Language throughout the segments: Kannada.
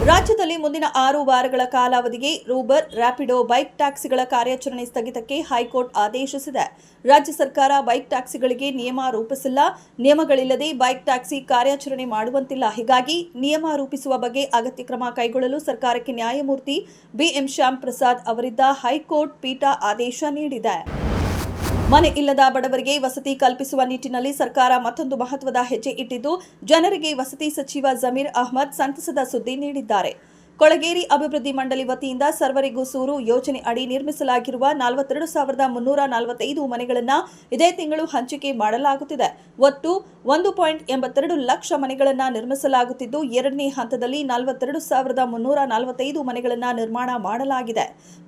ರಾಜ್ಯದಲ್ಲಿ ಮುಂದಿನ 6 ವಾರಗಳ ಕಾಲಾವಧಿಗೆ ಊಬರ್, ರ್ಯಾಪಿಡೋ ಬೈಕ್ ಟ್ಯಾಕ್ಸಿಗಳ ಕಾರ್ಯಾಚರಣೆ ಸ್ಥಗಿತಕ್ಕೆ ಹೈಕೋರ್ಟ್ ಆದೇಶಿಸಿದೆ. ರಾಜ್ಯ ಸರ್ಕಾರ ಬೈಕ್ ಟ್ಯಾಕ್ಸಿಗಳಿಗೆ ನಿಯಮ ರೂಪಿಸಿಲ್ಲ. ನಿಯಮಗಳಿಲ್ಲದೆ ಬೈಕ್ ಟ್ಯಾಕ್ಸಿ ಕಾರ್ಯಾಚರಣೆ ಮಾಡುವಂತಿಲ್ಲ. ಹೀಗಾಗಿ ನಿಯಮ ರೂಪಿಸುವ ಬಗ್ಗೆ ಅಗತ್ಯ ಕ್ರಮ ಕೈಗೊಳ್ಳಲು ಸರ್ಕಾರಕ್ಕೆ ನ್ಯಾಯಮೂರ್ತಿ ಬಿಎಂ ಶ್ಯಾಮ್ ಪ್ರಸಾದ್ ಅವರಿದ್ದ ಹೈಕೋರ್ಟ್ ಪೀಠ ಆದೇಶ ನೀಡಿದೆ. ಮನೆ ಇಲ್ಲದ ಬಡವರಿಗೆ ವಸತಿ ಕಲ್ಪಿಸುವ ನಿಟ್ಟಿನಲ್ಲಿ ಸರ್ಕಾರ ಮತ್ತೊಂದು ಮಹತ್ವದ ಹೆಜ್ಜೆ ಇಟ್ಟಿದ್ದು, ಜನರಿಗೆ ವಸತಿ ಸಚಿವ ಜಮೀರ್ ಅಹ್ಮದ್ ಸಂತಸದ ಸುದ್ದಿ ನೀಡಿದ್ದಾರೆ. ಕೊಳಗೇರಿ ಅಭಿವೃದ್ಧಿ ಮಂಡಳಿ ವತಿಯಿಂದ ಸರ್ವರಿಗೂ ಸೂರು ಯೋಜನೆ ಅಡಿ ನಿರ್ಮಿಸಲಾಗಿರುವ 42,345 ಮನೆಗಳನ್ನು ಇದೇ ತಿಂಗಳು ಹಂಚಿಕೆ ಮಾಡಲಾಗುತ್ತಿದೆ. ಒಟ್ಟು 1.82 ಲಕ್ಷ ಮನೆಗಳನ್ನು ನಿರ್ಮಿಸಲಾಗುತ್ತಿದ್ದು, ಎರಡನೇ ಹಂತದಲ್ಲಿ 42,345 ಮನೆಗಳನ್ನು ನಿರ್ಮಾಣ ಮಾಡಲಾಗಿದೆ.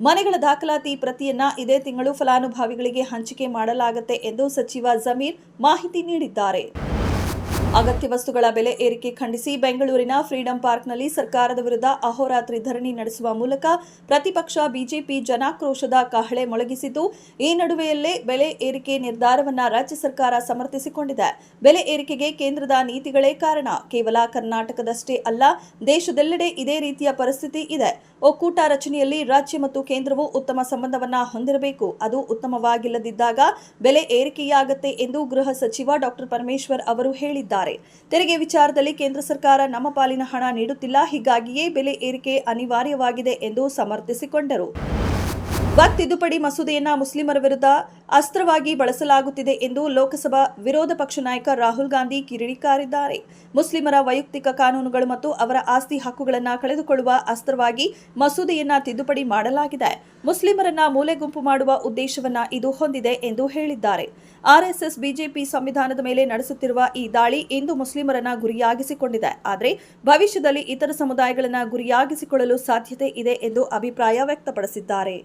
ಮನೆಗಳ ದಾಖಲಾತಿ ಪ್ರತಿಯನ್ನ ಇದೇ ತಿಂಗಳು ಫಲಾನುಭವಿಗಳಿಗೆ ಹಂಚಿಕೆ ಮಾಡಲಾಗುತ್ತೆ ಎಂದು ಸಚಿವ ಜಮೀರ್ ಮಾಹಿತಿ ನೀಡಿದ್ದಾರೆ. ಅಗತ್ಯ ವಸ್ತುಗಳ ಬೆಲೆ ಏರಿಕೆ ಖಂಡಿಸಿ ಬೆಂಗಳೂರಿನ ಫ್ರೀಡಂ ಪಾರ್ಕ್ನಲ್ಲಿ ಸರ್ಕಾರದ ವಿರುದ್ಧ ಅಹೋರಾತ್ರಿ ಧರಣಿ ನಡೆಸುವ ಮೂಲಕ ಪ್ರತಿಪಕ್ಷ ಬಿಜೆಪಿ ಜನಾಕ್ರೋಶದ ಕಹಳೆ ಮೊಳಗಿಸಿದ್ದು, ಈ ನಡುವೆಯಲ್ಲೇ ಬೆಲೆ ಏರಿಕೆ ನಿರ್ಧಾರವನ್ನು ರಾಜ್ಯ ಸರ್ಕಾರ ಸಮರ್ಥಿಸಿಕೊಂಡಿದೆ. ಬೆಲೆ ಏರಿಕೆಗೆ ಕೇಂದ್ರದ ನೀತಿಗಳೇ ಕಾರಣ. ಕೇವಲ ಕರ್ನಾಟಕದಷ್ಟೇ ಅಲ್ಲ, ದೇಶದೆಲ್ಲೆಡೆ ಇದೇ ರೀತಿಯ ಪರಿಸ್ಥಿತಿ ಇದೆ. ಒಕ್ಕೂಟ ರಚನೆಯಲ್ಲಿ ರಾಜ್ಯ ಮತ್ತು ಕೇಂದ್ರವು ಉತ್ತಮ ಸಂಬಂಧವನ್ನ ಹೊಂದಿರಬೇಕು. ಅದು ಉತ್ತಮವಾಗಿಲ್ಲದಿದ್ದಾಗ ಬೆಲೆ ಏರಿಕೆಯಾಗತ್ತೆ ಎಂದು ಗೃಹ ಸಚಿವ ಡಾ ಪರಮೇಶ್ವರ್ ಅವರು ಹೇಳಿದ್ದಾರೆ. ತೆರಿಗೆ ವಿಚಾರದಲ್ಲಿ ಕೇಂದ್ರ ಸರ್ಕಾರ ನಮ್ಮ ಪಾಲಿನ ಹಣ ನೀಡುತ್ತಿಲ್ಲ, ಹೀಗಾಗಿಯೇ ಬೆಲೆ ಏರಿಕೆ ಅನಿವಾರ್ಯವಾಗಿದೆ ಎಂದು ಸಮರ್ಥಿಸಿಕೊಂಡರು. ವಕ್ಫ್ ತಿದ್ದುಪಡಿ ಮಸೂದೆಯನ್ನ ಮುಸ್ಲಿಮರ ವಿರುದ್ಧ ಅಸ್ತ್ರವಾಗಿ ಬಳಸಲಾಗುತ್ತಿದೆ ಎಂದು ಲೋಕಸಭಾ ವಿರೋಧ ಪಕ್ಷ ನಾಯಕ ರಾಹುಲ್ ಗಾಂಧಿ ಕಿಡಿಕಾರಿದ್ದಾರೆ. ಮುಸ್ಲಿಮರ ವೈಯಕ್ತಿಕ ಕಾನೂನುಗಳು ಮತ್ತು ಅವರ ಆಸ್ತಿ ಹಕ್ಕುಗಳನ್ನು ಕಳೆದುಕೊಳ್ಳುವ ಅಸ್ತ್ರವಾಗಿ ಮಸೂದೆಯನ್ನ ತಿದ್ದುಪಡಿ ಮಾಡಲಾಗಿದೆ. ಮುಸ್ಲಿಮರನ್ನ ಮೂಲೆಗುಂಪು ಮಾಡುವ ಉದ್ದೇಶವನ್ನ ಇದು ಹೊಂದಿದೆ ಎಂದು ಹೇಳಿದ್ದಾರೆ. ಆರ್ಎಸ್ಎಸ್ ಬಿಜೆಪಿ ಸಂವಿಧಾನದ ಮೇಲೆ ನಡೆಸುತ್ತಿರುವ ಈ ದಾಳಿ ಇಂದು ಮುಸ್ಲಿಮರನ್ನ ಗುರಿಯಾಗಿಸಿಕೊಂಡಿದೆ. ಆದರೆ ಭವಿಷ್ಯದಲ್ಲಿ ಇತರ ಸಮುದಾಯಗಳನ್ನ ಗುರಿಯಾಗಿಸಿಕೊಳ್ಳಲು ಸಾಧ್ಯತೆ ಇದೆ ಎಂದು ಅಭಿಪ್ರಾಯ ವ್ಯಕ್ತಪಡಿಸಿದ್ದಾರೆ.